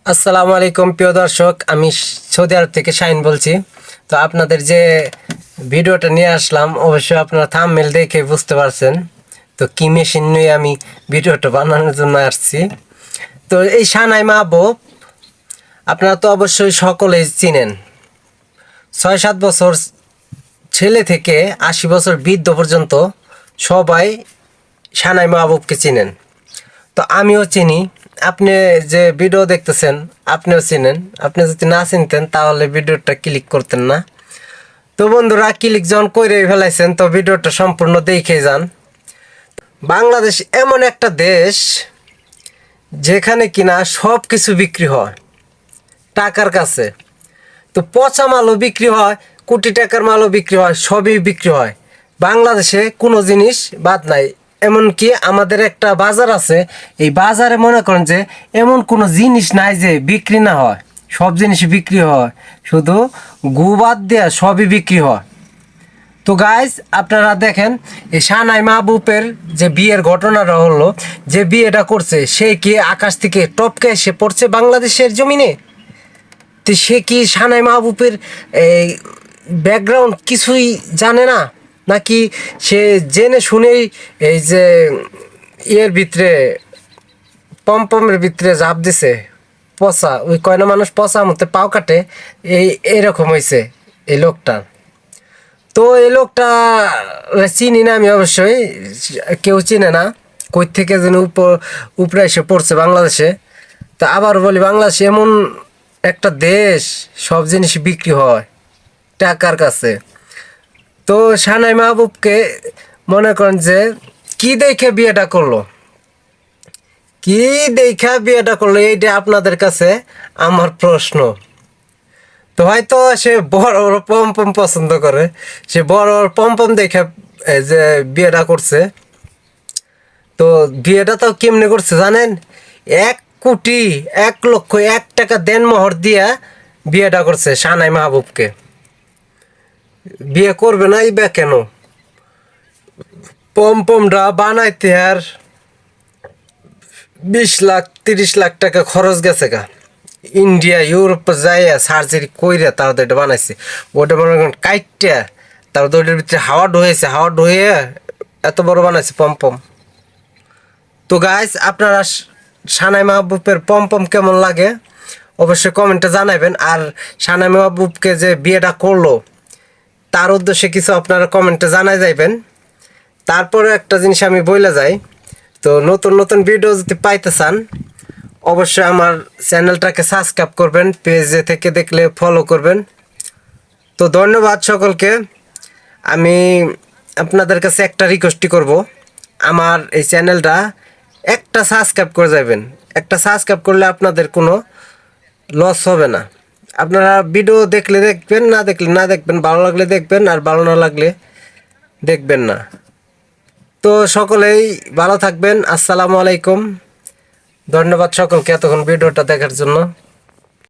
আসসালামু আলাইকুম প্রিয় দর্শক, আমি সৌদি আরব থেকে শাহিন বলছি। তো আপনাদের যে ভিডিওটা নিয়ে আসলাম, অবশ্যই আপনারা থাম্বনেল দেখে বুঝতে পারছেন তো কি মেশিন নিয়ে আমি ভিডিওটা বানানোর জন্য আসছি। তো এই সানাই মাহবুব আপনারা তো অবশ্যই সকলেই চিনেন। 6-7 বছর ছেলে থেকে 80 বছর বৃদ্ধ পর্যন্ত সবাই সানাই মাহবুবকে চিনেন। তো আমিও চিনি। আপনি যে ভিডিও দেখতেছেন আপনিও চিনেন। আপনি যদি না চিনতেন তাহলে ভিডিওটা ক্লিক করতেন না। তো বন্ধুরা, ক্লিক যখন করে ফেলাইছেন তো ভিডিওটা সম্পূর্ণ দেখে যান। বাংলাদেশ এমন একটা দেশ যেখানে কিনা সব কিছু বিক্রি হয় টাকার কাছে। তো পচা মালও বিক্রি হয়, কোটি টাকার মালও বিক্রি হয়, সবই বিক্রি হয়। বাংলাদেশে কোনো জিনিস বাদ নাই। এমনকি আমাদের একটা বাজার আছে, এই বাজারে মনে করেন যে এমন কোনো জিনিস নাই যে বিক্রি না হয়। সব জিনিস বিক্রি হয়, শুধু গু বাদ দেওয়া সবই বিক্রি হয়। তো গাইজ, আপনারা দেখেন এই সানাই মাহবুবের যে বিয়ের ঘটনাটা হলো, যে বিয়েটা করছে সে কি আকাশ থেকে টপকে এসে পড়ছে বাংলাদেশের জমিনে? তো সে কি সানাই মাহবুবের এই ব্যাকগ্রাউন্ড কিছুই জানে না, নাকি সে জেনে শুনেই এই যে ইয়ের ভিতরে পম্পমের ভিতরে ঝাঁপ দিছে? পচা ওই কয়না মানুষ পচা মতে পাও কাটে, এরকম হয়েছে এই লোকটা। তো এই লোকটা চিনি না আমি, অবশ্যই কেউ চিনে না। কই থেকে যেন উপরে এসে পড়ছে বাংলাদেশে। তা আবার বলি, বাংলাদেশ এমন একটা দেশ, সব জিনিস বিক্রি হয় টাকার কাছে। তো সানাই মাহবুবকে মনে করেন যে কি দেখে বিয়েটা করলো, কি দেখা বিয়েটা করলো, এইটা আপনাদের কাছে আমার প্রশ্ন। তো হয়তো সে বড় বড় পম্পম পছন্দ করে, সে বড় বড় পম্পম দেখে এই যে বিয়েটা করছে। তো বিয়েটা তো কেমনে করছে জানেন? 1,01,00,000 দেনমোহর দিয়া বিয়েটা করছে সানাই মাহবুবকে। বিয়ে করবে না ইবা কেন? পম্পমটা বানাইতে আর 20 লাখ 30 লাখ টাকা খরচ গেছে গা। ইন্ডিয়া ইউরোপ যাইয়া সার্জারি কইরা তারপর এটা বানাইছে। ওটা মনে করেন কাইটটা, তারপর ওটার ভিতরে হাওয়া ঢুয়েছে, হাওয়া ঢুয়ে এত বড় বানাইছে পম্পম। তো গাইস, আপনারা সানাই মাহবুবের পম্পম কেমন লাগে অবশ্যই কমেন্টে জানাবেন। আর সানাই মাহবুবকে যে বিয়েটা করলো তার উদ্দেশ্যে কিছু আপনারা কমেন্টে জানাই যাইবেন। তারপরে একটা জিনিস আমি বইলে যাই, তো নতুন নতুন ভিডিও যদি পাইতে চান অবশ্যই আমার চ্যানেলটাকে সাবস্ক্রাইব করবেন, পেজে থেকে দেখলে ফলো করবেন। তো ধন্যবাদ সকলকে। আমি আপনাদের কাছে একটা রিকোয়েস্টই করব, আমার এই চ্যানেলটা একটা সাবস্ক্রাইব করে যাবেন। একটা সাবস্ক্রাইব করলে আপনাদের কোনো লস হবে না। আপনারা ভিডিও দেখলে দেখবেন, না দেখলে না দেখবেন, ভালো লাগলে দেখবেন আর ভালো না লাগলে দেখবেন না। তো সকলেই ভালো থাকবেন। আসসালামু আলাইকুম। ধন্যবাদ সকলকে এতক্ষণ ভিডিওটা দেখার জন্য।